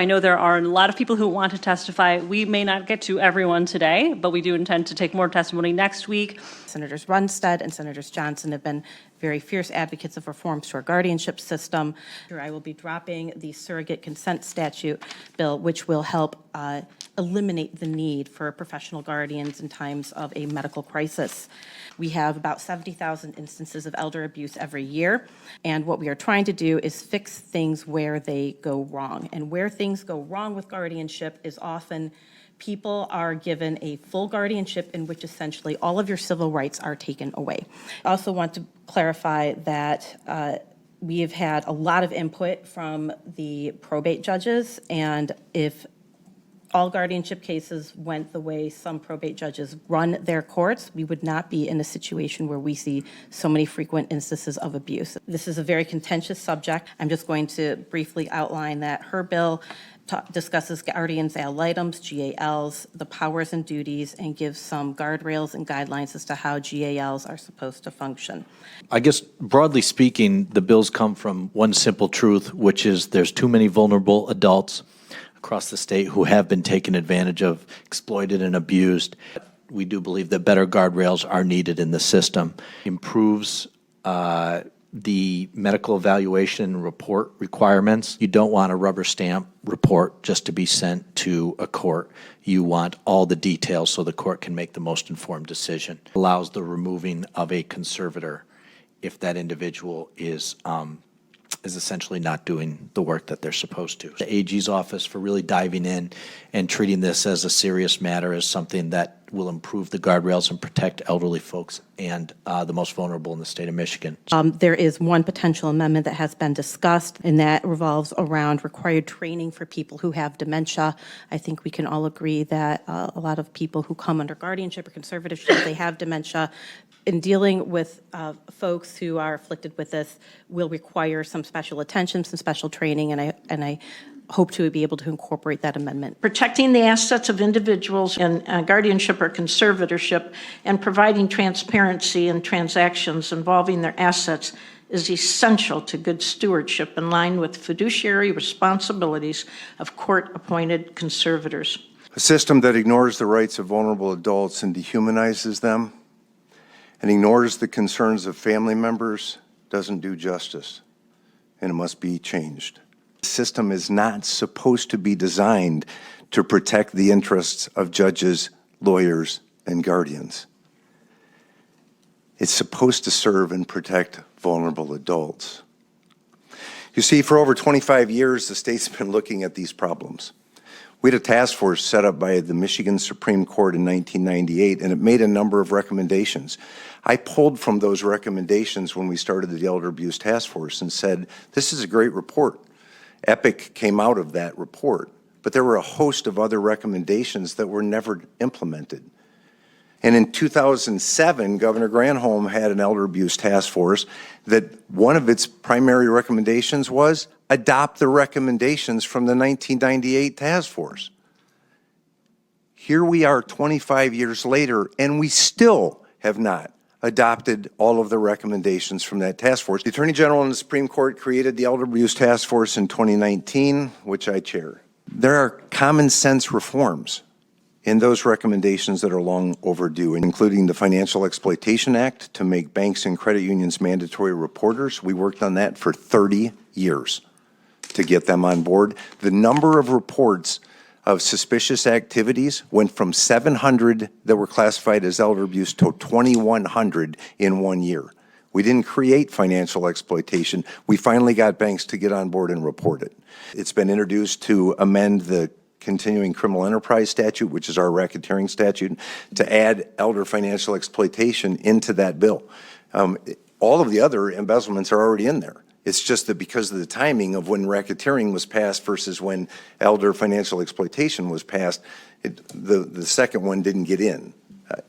I know there are a lot of people who want to testify. We may not get to everyone today, but we do intend to take more testimony next week. Senators Runstead and Senators Johnson have been very fierce advocates of reforms to our guardianship system. I will be dropping the surrogate consent statute bill, which will help eliminate the need for professional guardians in times of a medical crisis. We have about 70,000 instances of elder abuse every year, and what we are trying to do is fix things where they go wrong. And where things go wrong with guardianship is often people are given a full guardianship in which essentially all of your civil rights are taken away. I also want to clarify that we have had a lot of input from the probate judges, and if all guardianship cases went the way some probate judges run their courts, we would not be in a situation where we see so many frequent instances of abuse. This is a very contentious subject. I'm just going to briefly outline that her bill discusses guardians ad litems, GALs, the powers and duties, and gives some guardrails and guidelines as to how GALs are supposed to function. I guess, broadly speaking, the bills come from one simple truth, which is there's too many vulnerable adults across the state who have been taken advantage of, exploited, and abused. We do believe that better guardrails are needed in the system. Improves the medical evaluation report requirements. You don't want a rubber stamp report just to be sent to a court. You want all the details so the court can make the most informed decision. Allows the removing of a conservator if that individual is essentially not doing the work that they're supposed to. The AG's office for really diving in and treating this as a serious matter, as something that will improve the guardrails and protect elderly folks and the most vulnerable in the state of Michigan. There is one potential amendment that has been discussed, and that revolves around required training for people who have dementia. I think we can all agree that a lot of people who come under guardianship or conservatorship, they have dementia. In dealing with folks who are afflicted with this will require some special attention, some special training, and I hope to be able to incorporate that amendment. Protecting the assets of individuals in guardianship or conservatorship and providing transparency in transactions involving their assets is essential to good stewardship in line with fiduciary responsibilities of court-appointed conservators. A system that ignores the rights of vulnerable adults and dehumanizes them and ignores the concerns of family members doesn't do justice, and it must be changed. The system is not supposed to be designed to protect the interests of judges, lawyers, and guardians. It's supposed to serve and protect vulnerable adults. You see, for over 25 years, the state's been looking at these problems. We had a task force set up by the Michigan Supreme Court in 1998, and it made a number of recommendations. I pulled from those recommendations when we started the Elder Abuse Task Force and said, this is a great report. EPIC came out of that report, but there were a host of other recommendations that were never implemented. And in 2007, Governor Granholm had an Elder Abuse Task Force that one of its primary recommendations was adopt the recommendations from the 1998 task force. Here we are 25 years later, and we still have not adopted all of the recommendations from that task force. The Attorney General and the Supreme Court created the Elder Abuse Task Force in 2019, which I chair. There are common sense reforms in those recommendations that are long overdue, including the Financial Exploitation Act to make banks and credit unions mandatory reporters. We worked on that for 30 years to get them on board. The number of reports of suspicious activities went from 700 that were classified as elder abuse to 2,100 in 1 year. We didn't create financial exploitation. We finally got banks to get on board and report it. It's been introduced to amend the continuing criminal enterprise statute, which is our racketeering statute, to add elder financial exploitation into that bill. All of the other embezzlements are already in there. It's just that because of the timing of when racketeering was passed versus when elder financial exploitation was passed, the second one didn't get in.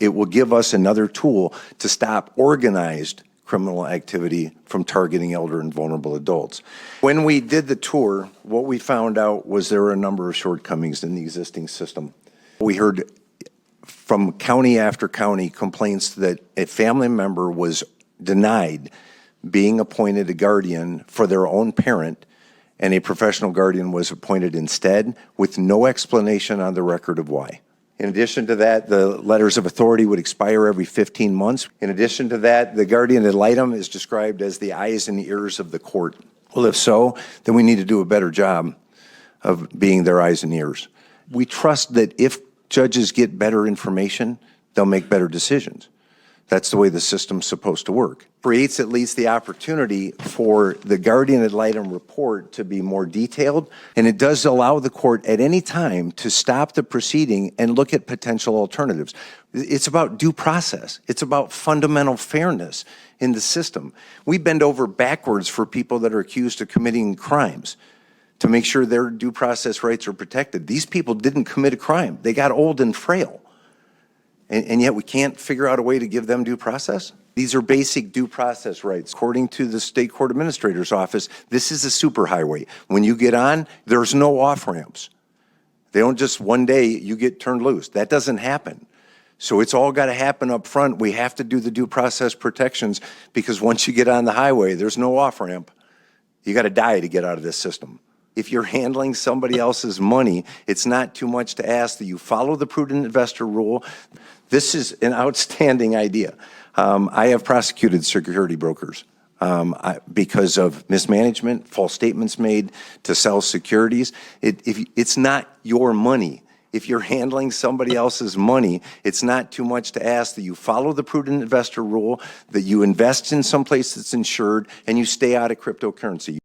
It will give us another tool to stop organized criminal activity from targeting elder and vulnerable adults. When we did the tour, what we found out was there were a number of shortcomings in the existing system. We heard from county after county complaints that a family member was denied being appointed a guardian for their own parent, and a professional guardian was appointed instead with no explanation on the record of why. In addition to that, the letters of authority would expire every 15 months. In addition to that, the guardian ad litem is described as the eyes and ears of the court. Well, if so, then we need to do a better job of being their eyes and ears. We trust that if judges get better information, they'll make better decisions. That's the way the system's supposed to work. Creates at least the opportunity for the guardian ad litem report to be more detailed, and it does allow the court at any time to stop the proceeding and look at potential alternatives. It's about due process. It's about fundamental fairness in the system. We bend over backwards for people that are accused of committing crimes to make sure their due process rights are protected. These people didn't commit a crime. They got old and frail. And yet we can't figure out a way to give them due process? These are basic due process rights. According to the State Court Administrator's Office, this is a superhighway. When you get on, there's no off-ramps. They don't just one day you get turned loose. That doesn't happen. So it's all got to happen up front. We have to do the due process protections because once you get on the highway, there's no off-ramp. You got to die to get out of this system. If you're handling somebody else's money, it's not too much to ask that you follow the prudent investor rule. This is an outstanding idea. I have prosecuted security brokers because of mismanagement, false statements made to sell securities. It's not your money. If you're handling somebody else's money, it's not too much to ask that you follow the prudent investor rule, that you invest in some place that's insured, and you stay out of cryptocurrency.